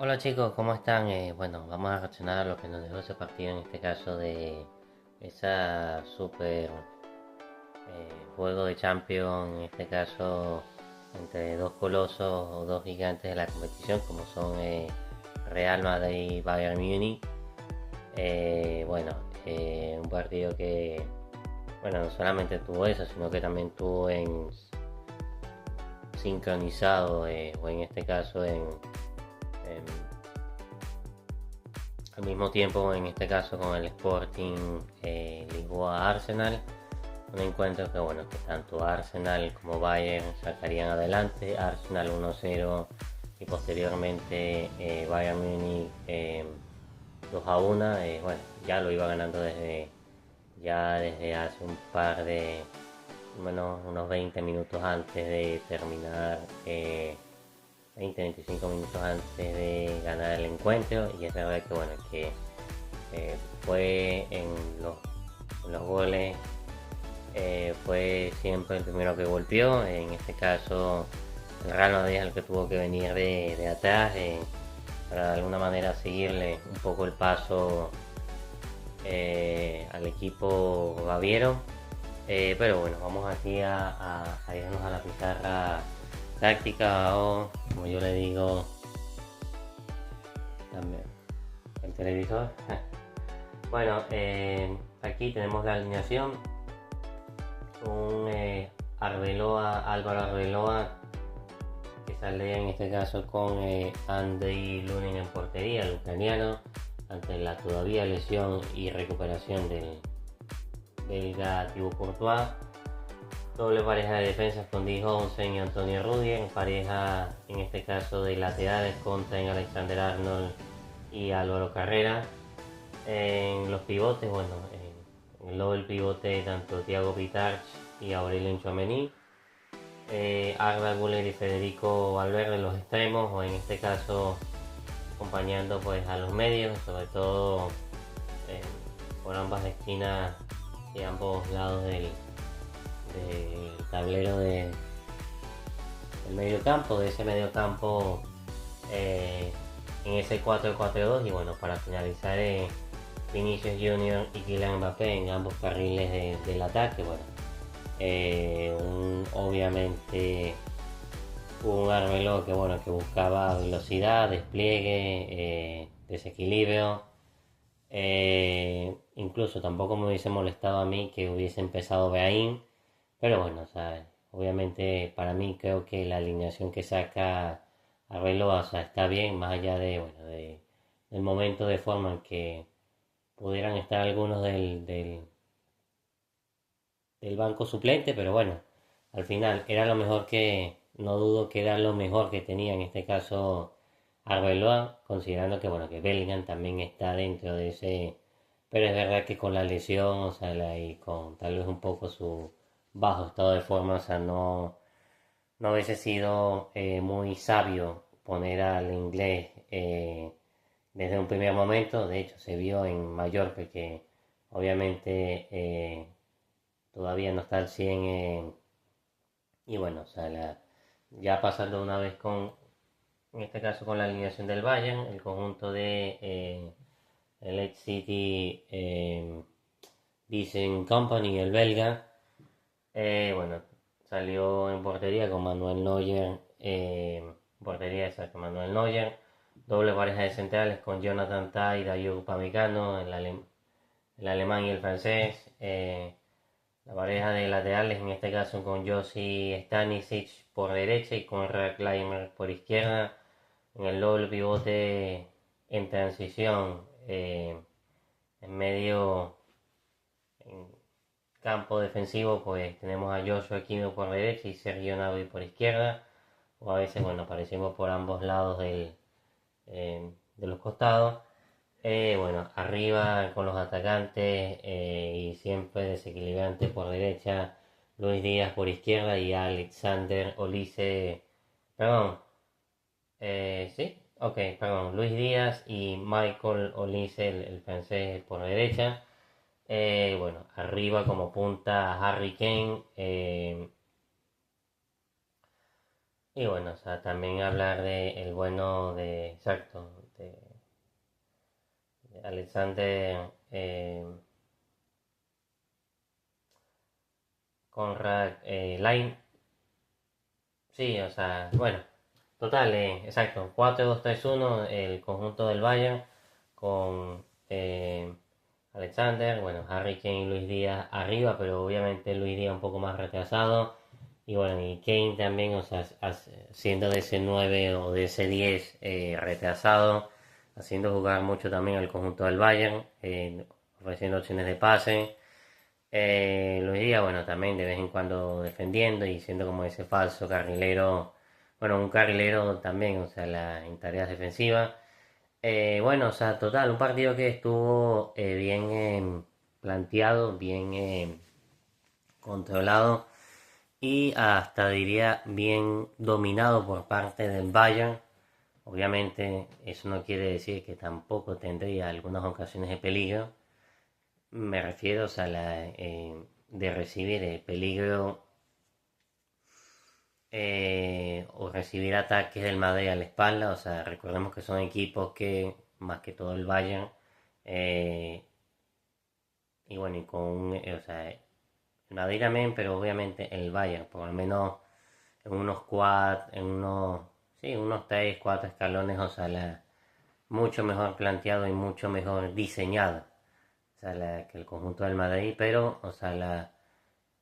Hola chicos, ¿cómo están? Bueno, vamos a reaccionar a lo que nos dejó ese partido, en este caso de esa super juego de Champions, en este caso entre dos colosos o dos gigantes de la competición, como son Real Madrid y Bayern Múnich. Bueno, un partido que, bueno, no solamente tuvo eso, sino que también tuvo en sincronizado, o en este caso en al mismo tiempo, en este caso con el Sporting Lisboa Arsenal, un encuentro que bueno, que tanto Arsenal como Bayern sacarían adelante. Arsenal 1-0 y posteriormente Bayern Munich 2-1. Bueno, ya lo iba ganando desde hace un par de, unos 20 minutos antes de terminar, 20-25 minutos antes de ganar el encuentro. Y es verdad que bueno, que fue en los goles, fue siempre el primero que golpeó. En este caso el Real Madrid es el que tuvo que venir de atrás, para de alguna manera seguirle un poco el paso al equipo baviero. Pero bueno, vamos aquí a irnos a la pizarra táctica, o como yo le digo también, el televisor. Bueno, aquí tenemos la alineación. Un Álvaro Arbeloa, que sale en este caso con Andriy Lunin en portería, el ucraniano, ante la todavía lesión y recuperación del belga Thibaut Courtois. Doble pareja de defensas con Di Johnson y Antonio Rudiger, pareja en este caso de laterales con Trent Alexander-Arnold y Álvaro Carrera. En los pivotes, bueno, en el doble pivote tanto Thiago Pitarch y Aurelien Tchouaméni. Arda Güler y Federico Valverde en los extremos, o en este caso acompañando pues a los medios, sobre todo eh, por ambas esquinas y ambos lados del tablero del medio campo, de ese medio campo, en ese 4-4-2. Y bueno, para finalizar, Vinicius Junior y Kylian Mbappé en ambos carriles del ataque. Bueno, obviamente un Arbeloa que bueno, que buscaba velocidad, despliegue, desequilibrio. Incluso tampoco me hubiese molestado a mí que hubiese empezado Beaín, pero bueno, o sea, obviamente para mí creo que la alineación que saca Arbeloa, o sea, está bien, más allá de, bueno, del momento de forma en que pudieran estar algunos del banco suplente. Pero bueno, al final era lo mejor que, no dudo que era lo mejor que tenía en este caso Arbeloa, considerando que bueno, que Bellingham también está dentro de ese, pero es verdad que con la lesión, o sea, y con tal vez un poco su bajo estado de forma, o sea, no hubiese sido muy sabio poner al inglés desde un primer momento. De hecho, se vio en Mallorca que obviamente todavía no está al 100. Y bueno, o sea, ya pasando una vez con, en este caso con la alineación del Bayern, el conjunto de el Leeds City Decent Company, el belga, bueno, salió en portería con Manuel Neuer, portería esa con Manuel Neuer, doble pareja de centrales con Jonathan Tah y Dayot Upamecano, el alemán y el francés. La pareja de laterales, en este caso con Josi Stanisic por derecha y con Rackleimer por izquierda. En el doble pivote en transición, en medio, en campo defensivo, pues tenemos a Joshua Aquino por derecha y Sergio Gnabry por izquierda. O a veces, bueno, aparecemos por ambos lados de los costados. Bueno, arriba con los atacantes, y siempre desequilibrante por derecha, Luis Díaz por izquierda y Alexander Olise, perdón, sí, ok, perdón, Luis Díaz y Michael Olise, el francés, por derecha. Bueno, arriba como punta Harry Kane, Y bueno, o sea, también hablar de el bueno de, exacto, de Alexander Conrad Line. Sí, o sea, bueno, total, exacto, 4-2-3-1 el conjunto del Bayern con Alexander, bueno, Harry Kane y Luis Díaz arriba, pero obviamente Luis Díaz un poco más retrasado. Y bueno, y Kane también, o sea, siendo de ese 9 o de ese 10 retrasado, haciendo jugar mucho también al conjunto del Bayern, ofreciendo opciones de pase. Luis Díaz, bueno, también de vez en cuando defendiendo y siendo como ese falso carrilero, bueno, un carrilero también, o sea, en tareas defensivas. Bueno, o sea, total, un partido que estuvo bien planteado, bien controlado y hasta diría bien dominado por parte del Bayern. Obviamente eso no quiere decir que tampoco tendría algunas ocasiones de peligro. Me refiero, o sea, de recibir peligro o recibir ataques del Madrid a la espalda. O sea, recordemos que son equipos que, más que todo el Bayern, eh, y bueno, y con o sea, el Madrid también, pero obviamente el Bayern, por lo menos en unos sí, unos 3, 4 escalones, o sea, mucho mejor planteado y mucho mejor diseñado, o sea, que el conjunto del Madrid, pero, o sea,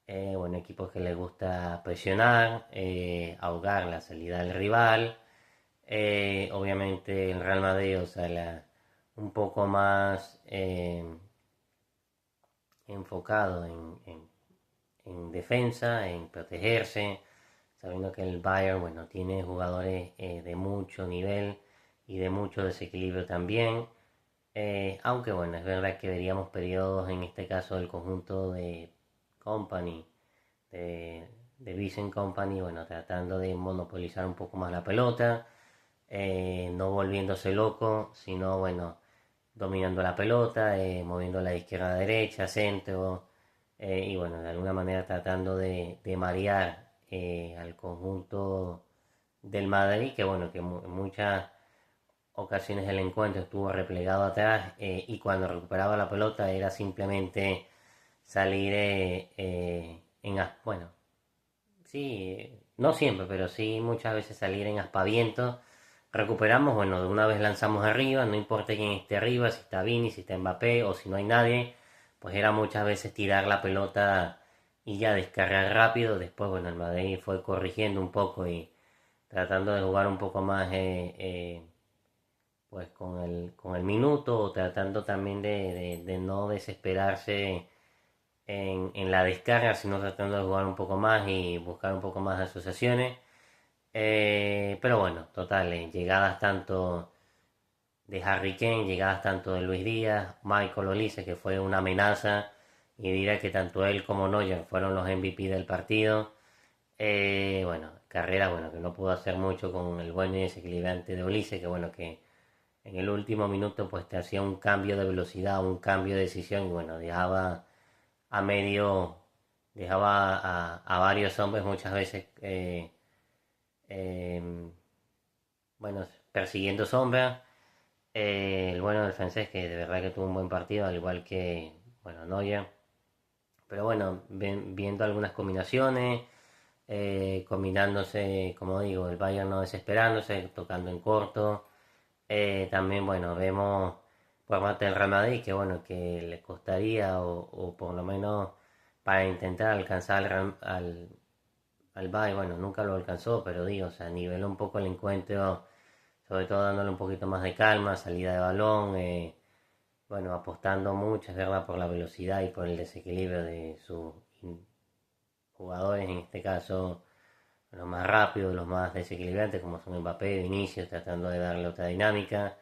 bueno, equipos que les gusta presionar, ahogar la salida del rival, obviamente el Real Madrid, o sea, un poco más enfocado en defensa, en protegerse, sabiendo que el Bayern, bueno, tiene jugadores de mucho nivel y de mucho desequilibrio también. Aunque bueno, es verdad que veríamos periodos, en este caso del conjunto de Company, de Vincent Company, bueno, tratando de monopolizar un poco más la pelota, no volviéndose loco, sino bueno, dominando la pelota, moviéndola de izquierda a derecha, centro, y bueno, de alguna manera tratando de marear al conjunto del Madrid, que bueno, que en muchas ocasiones el encuentro estuvo replegado atrás y cuando recuperaba la pelota era simplemente salir bueno, sí, no siempre, pero sí muchas veces salir en aspavientos. Recuperamos, bueno, de una vez lanzamos arriba, no importa quién esté arriba, si está Vini, si está Mbappé o si no hay nadie, pues era muchas veces tirar la pelota y ya descargar rápido. Después, bueno, el Madrid fue corrigiendo un poco y tratando de jugar un poco más pues con el minuto, o tratando también de no desesperarse en la descarga, sino tratando de jugar un poco más y buscar un poco más de asociaciones. Pero bueno, total, llegadas tanto de Harry Kane, llegadas tanto de Luis Díaz, Michael Olise, que fue una amenaza, y dirá que tanto él como Neuer fueron los MVP del partido. Bueno, carrera, bueno, que no pudo hacer mucho con el bueno y desequilibrante de Olise, que bueno, que en el último minuto pues te hacía un cambio de velocidad, un cambio de decisión, y bueno, a medio, dejaba a varios hombres muchas veces, eh, bueno, persiguiendo sombras. El bueno del francés, que de verdad que tuvo un buen partido, al igual que, bueno, Neuer. Pero bueno, viendo algunas combinaciones, combinándose, como digo, el Bayern no desesperándose, tocando en corto. También, bueno, vemos por parte del Real Madrid que, bueno, que le costaría, o por lo menos para intentar alcanzar al Bayern, bueno, nunca lo alcanzó, pero digo, o sea, niveló un poco el encuentro, sobre todo dándole un poquito más de calma, salida de balón, bueno, apostando mucho, es verdad, por la velocidad y por el desequilibrio de sus jugadores, en este caso los más rápidos, los más desequilibrantes, como son Mbappé, Vinicius, tratando de darle otra dinámica,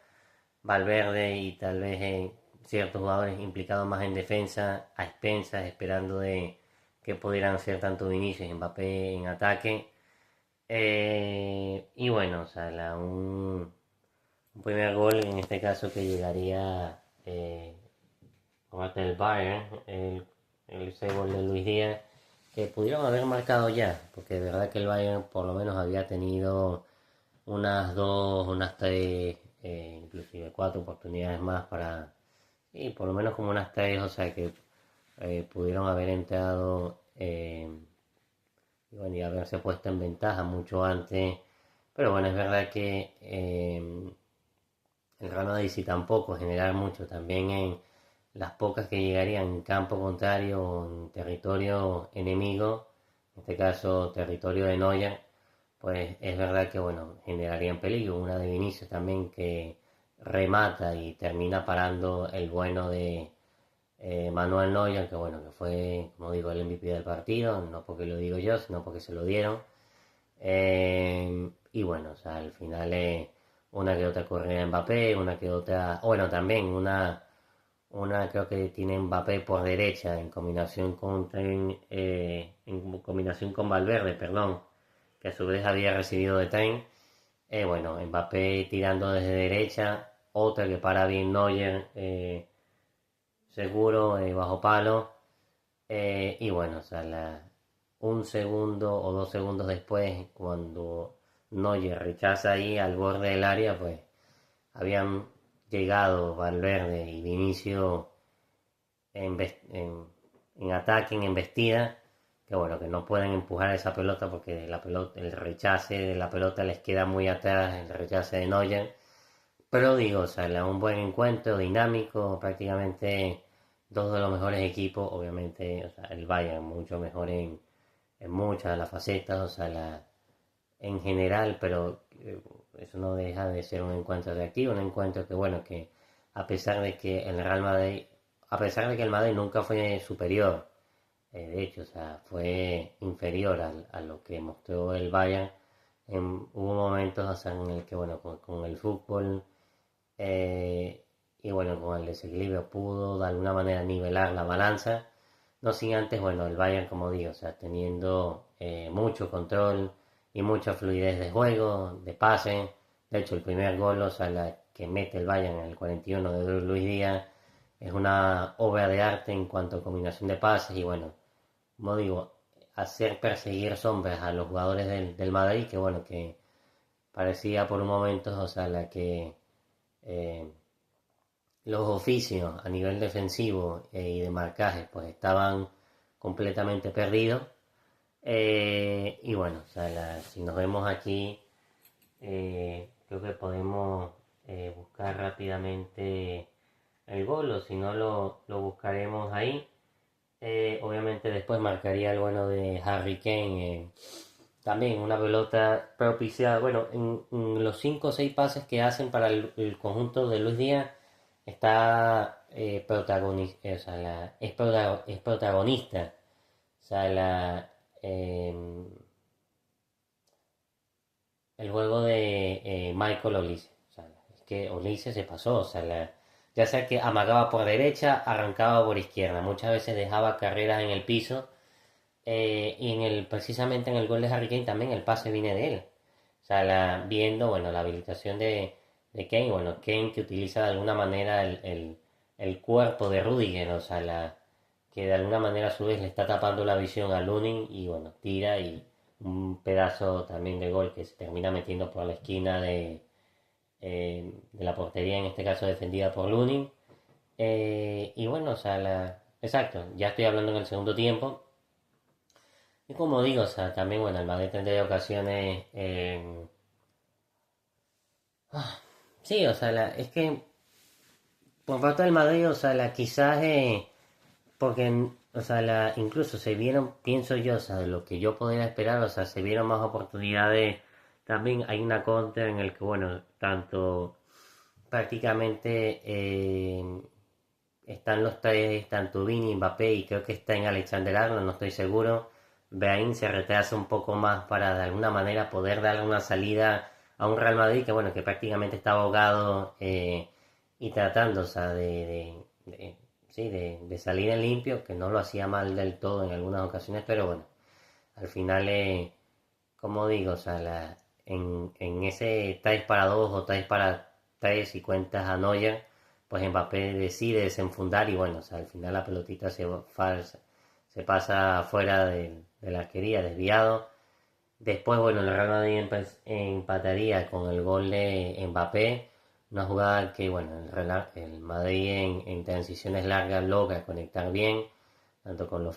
Valverde y tal vez ciertos jugadores implicados más en defensa, a expensas, esperando de que pudieran ser tanto Vinicius y Mbappé en ataque. Y bueno, o sea, un primer gol en este caso que llegaría por parte del Bayern, el ese gol de Luis Díaz, pudieron haber marcado ya, porque de verdad que el Bayern por lo menos había tenido unas dos, unas tres, inclusive cuatro oportunidades más para, y por lo menos como unas tres, o sea que pudieron haber entrado y, bueno, y haberse puesto en ventaja mucho antes. Pero bueno, es verdad que el Real Madrid sí tampoco generar mucho, también en las pocas que llegarían en campo contrario o en territorio enemigo, en este caso territorio de Neuer, pues es verdad que bueno, generarían peligro. Una de Vinicius también que remata y termina parando el bueno de Manuel Neuer, que bueno, que fue, como digo, el MVP del partido, no porque lo digo yo, sino porque se lo dieron. Y bueno, o sea, al final una que otra correa de Mbappé, una que otra, bueno, también una creo que tiene Mbappé por derecha en combinación con Valverde, perdón, que a su vez había recibido de Ten. Bueno, Mbappé tirando desde derecha, otra que para bien Neuer, seguro, bajo palo. Y bueno, o sea, un segundo o 2 segundos después, cuando Neuer rechaza ahí al borde del área, pues habían llegado Valverde y Vinicio en, en ataque, en embestida, que bueno, que no pueden empujar esa pelota porque la pelota, el rechace de la pelota les queda muy atrás, el rechace de Neuer. Pero digo, o sea, un buen encuentro, dinámico, prácticamente dos de los mejores equipos, obviamente, o sea, el Bayern mucho mejor en muchas de las facetas, o sea, en general, pero eso no deja de ser un encuentro atractivo, un encuentro que, bueno, que a pesar de que el Real Madrid, a pesar de que el Madrid nunca fue superior, de hecho, o sea, fue inferior a lo que mostró el Bayern, hubo momentos, o sea, en el que, bueno, con el fútbol y bueno, con el desequilibrio pudo de alguna manera nivelar la balanza. No sin antes, bueno, el Bayern, como digo, o sea, teniendo mucho control y mucha fluidez de juego, de pase. De hecho, el primer gol, o sea, la que mete el Bayern en el 41 de Luis Díaz, es una obra de arte en cuanto a combinación de pases y bueno, como digo, hacer perseguir sombras a los jugadores del Madrid, que bueno, que parecía por un momento, o sea, la que eh, los oficios a nivel defensivo y de marcaje pues estaban completamente perdidos. Y bueno, o sea, si nos vemos aquí, creo que podemos buscar rápidamente el gol o si no lo buscaremos ahí. Obviamente después marcaría el bueno de Harry Kane. También una pelota propiciada. Bueno, en los 5 o 6 pases que hacen para el conjunto de Luis Díaz está protagonista, o sea, es protagonista. O sea, eh, el juego de Michael Olise. O sea, es que Olise se pasó. O sea, ya sea que amagaba por derecha, arrancaba por izquierda. Muchas veces dejaba carreras en el piso. Y precisamente en el gol de Harry Kane también el pase viene de él. O sea, viendo, bueno, la habilitación de Kane, bueno, Kane que utiliza de alguna manera el cuerpo de Rudiger, o sea, que de alguna manera a su vez le está tapando la visión a Lunin y bueno, tira y un pedazo también de gol que se termina metiendo por la esquina de la portería, en este caso defendida por Lunin. Y bueno, o sea, exacto, ya estoy hablando en el segundo tiempo. Y como digo, o sea, también, bueno, el Madrid tendría ocasiones. Sí, o sea, es que por parte del Madrid, o sea, quizás. Porque, o sea, incluso se vieron, pienso yo, o sea, de lo que yo podía esperar, o sea, se vieron más oportunidades. También hay una contra en el que, bueno, tanto prácticamente están los tres, tanto Vini, Mbappé y creo que está en Alexander Arnold, no estoy seguro. Beain se retrasa un poco más para de alguna manera poder darle una salida a un Real Madrid que bueno, que prácticamente está ahogado y tratando, o sea, sí, de salir en limpio, que no lo hacía mal del todo en algunas ocasiones, pero bueno, al final, como digo, o sea, en ese 3 para 2 o 3 para 3 y cuentas a Neuer, pues Mbappé decide desenfundar y bueno, o sea, al final la pelotita se se pasa fuera de la arquería, desviado. Después, bueno, el Real Madrid empataría con el gol de Mbappé. Una jugada que, bueno, el Madrid en transiciones largas logra conectar bien, tanto con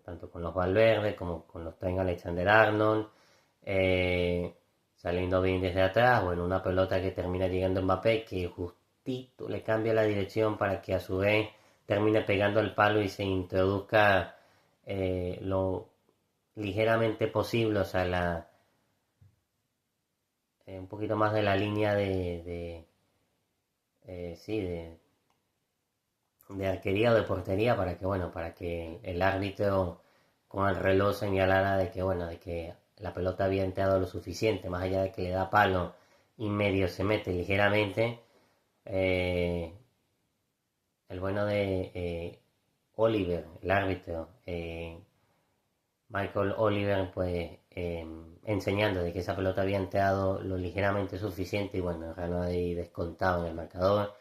tanto con los Valverde como con los Trent Alexander-Arnold, saliendo bien desde atrás. Bueno, una pelota que termina llegando a Mbappé, que justito le cambia la dirección para que a su vez termine pegando el palo y se introduzca lo ligeramente posible, o sea, un poquito más de la línea sí, de arquería o de portería para que, bueno, para que el árbitro con el reloj señalara de que, bueno, de que la pelota había entrado lo suficiente, más allá de que le da palo y medio se mete ligeramente. El bueno de Oliver, el árbitro, Michael Oliver, pues enseñando de que esa pelota había entrado lo ligeramente suficiente y bueno, el Real Madrid descontado en el marcador,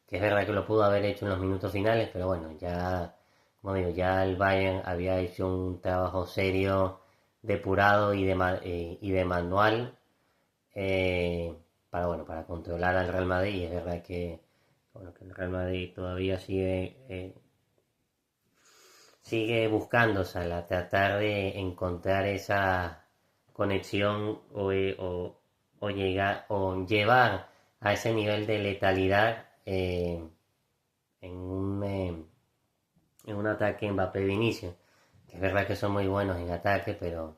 que es verdad que lo pudo haber hecho en los minutos finales, pero bueno, ya, como digo, ya el Bayern había hecho un trabajo serio, depurado y de manual para, bueno, para controlar al Real Madrid, y es verdad que, bueno, que el Real Madrid todavía sigue buscando, o sea, tratar de encontrar esa conexión o llegar o llevar a ese nivel de letalidad en un ataque Mbappé-Vinicius, que es verdad que son muy buenos en ataque, pero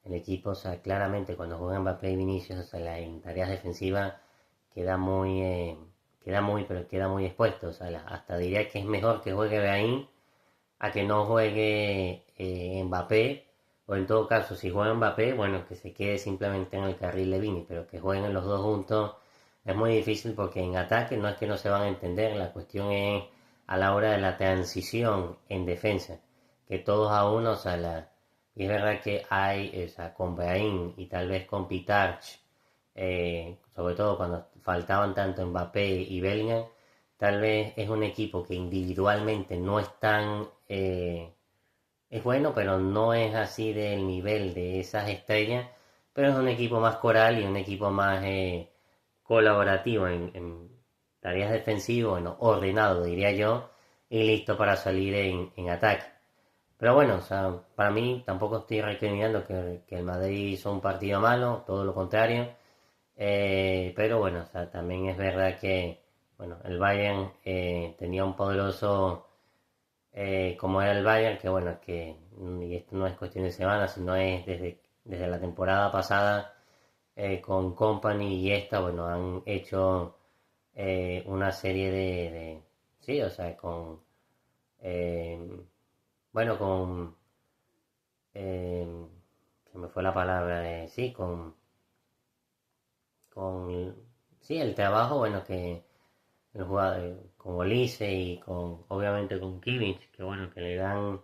el equipo, o sea, claramente cuando juegan Mbappé y Vinicius, o sea, en tareas defensivas queda muy, pero queda muy expuesto, o sea, hasta diría que es mejor que juegue Beaín a que no juegue Mbappé, o en todo caso, si juega Mbappé, bueno, que se quede simplemente en el carril de Vini, pero que jueguen los dos juntos es muy difícil porque en ataque no es que no se van a entender, la cuestión es a la hora de la transición en defensa, que todos a uno, o sea, y es verdad que hay, o sea, con Brahim y tal vez con Pitarch, sobre todo cuando faltaban tanto Mbappé y Bellingham, tal vez es un equipo que individualmente no es tan... es bueno, pero no es así del nivel de esas estrellas, pero es un equipo más coral y un equipo más colaborativo en tareas defensivas, bueno, ordenado diría yo, y listo para salir en ataque. Pero bueno, o sea, para mí tampoco estoy recriminando que el Madrid hizo un partido malo, todo lo contrario. Pero bueno, o sea, también es verdad que bueno, el Bayern tenía un poderoso como era el Bayern, que bueno, y esto no es cuestión de semanas, sino es desde la temporada pasada con Company y esta, bueno, han hecho una serie sí, o sea, eh, bueno, eh, se me fue la palabra, sí, con, sí, el trabajo, bueno, que el jugador, con Olise y obviamente con Kimmich, que bueno, que le dan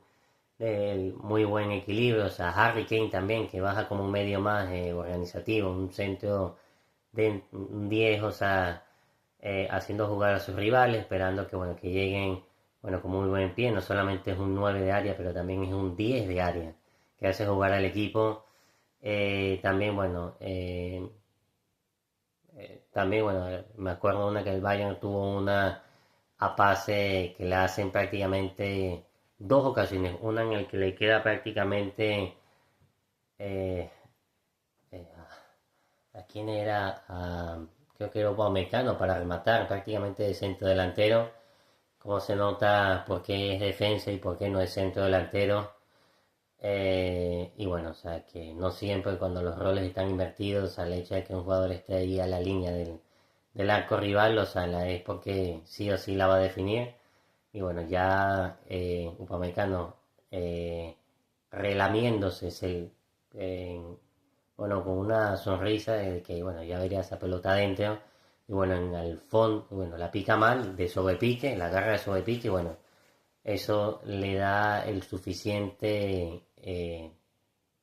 muy buen equilibrio, o sea, Harry Kane también, que baja como un medio más organizativo, un centro de un 10, o sea, haciendo jugar a sus rivales, esperando que, bueno, que lleguen, bueno, con muy buen pie, no solamente es un 9 de área, pero también es un 10 de área, que hace jugar al equipo. También, bueno, me acuerdo una que el Bayern tuvo una a pase que la hacen prácticamente dos ocasiones. Una en la que le queda prácticamente eh, eh, ¿a quién era? Creo que era Upamecano para rematar prácticamente de centro delantero. Como se nota por qué es defensa y por qué no es centro delantero. Y bueno, o sea, que no siempre cuando los roles están invertidos, o sea, el hecho de que un jugador esté ahí a la línea del arco rival, o sea, es porque sí o sí la va a definir. Y bueno, ya Upamecano relamiéndose, eh, bueno, con una sonrisa de que, bueno, ya vería esa pelota adentro. Y bueno, en el fondo, bueno, la pica mal, de sobrepique, la agarra de sobrepique, y bueno, eso le da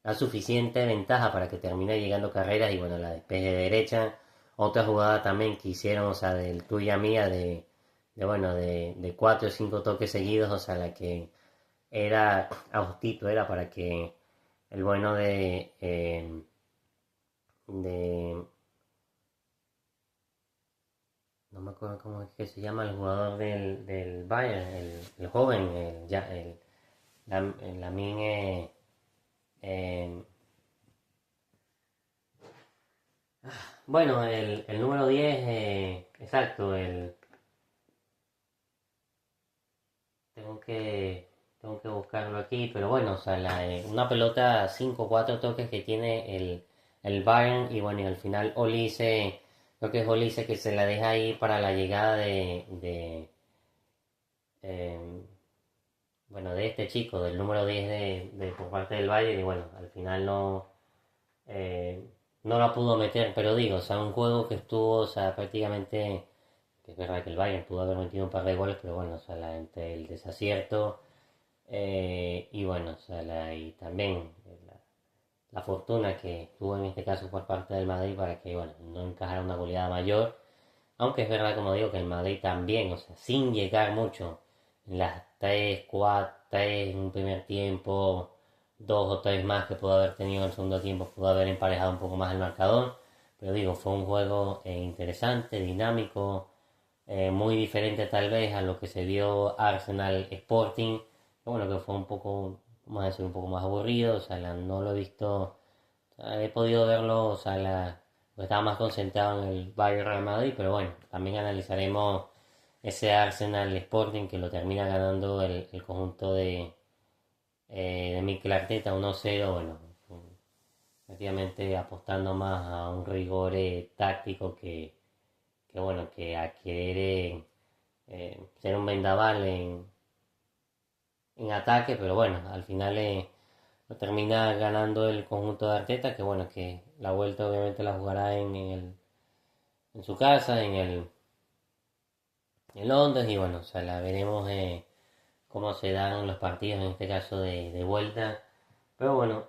la suficiente ventaja para que termine llegando carreras y bueno, la despeje de derecha. Otra jugada también que hicieron, o sea, del tuya mía, de 4 o 5 toques seguidos, o sea, la que era austito, era para que el bueno de no me acuerdo cómo es que se llama el jugador del Bayern, el joven, el Lamine, eh, bueno, el número 10 exacto, tengo que, tengo que buscarlo aquí, pero bueno, o sea, una pelota 5 o 4 toques que tiene el Bayern y bueno, y al final Olise, lo que es Olise que se la deja ahí para la llegada eh, bueno, de este chico, del número 10 por parte del Bayern y bueno, al final eh, no la pudo meter, pero digo, o sea, un juego que estuvo, o sea, prácticamente, que es verdad que el Bayern pudo haber metido un par de goles, pero bueno, o sea, entre el desacierto y bueno, o sea, y también la fortuna que tuvo en este caso por parte del Madrid para que, bueno, no encajara una goleada mayor. Aunque es verdad, como digo, que el Madrid también, o sea, sin llegar mucho, en las 3 4 3 en un primer tiempo, 2 o 3 más que pudo haber tenido en el segundo tiempo, pudo haber emparejado un poco más el marcador. Pero digo, fue un juego interesante, dinámico, muy diferente tal vez a lo que se vio Arsenal Sporting, que bueno, que fue un poco, vamos a decir, un poco más aburrido, o sea, no lo he visto, o sea, he podido verlo, o sea, estaba más concentrado en el Bayern Real Madrid, pero bueno, también analizaremos ese Arsenal Sporting que lo termina ganando el conjunto de Mikel Arteta 1-0, bueno, prácticamente apostando más a un rigor táctico que bueno, que a querer ser un vendaval en ataque, pero bueno, al final lo termina ganando el conjunto de Arteta, que bueno, que la vuelta obviamente la jugará en su casa, en Londres, y bueno, o sea, la veremos cómo se dan los partidos en este caso de vuelta. Pero bueno,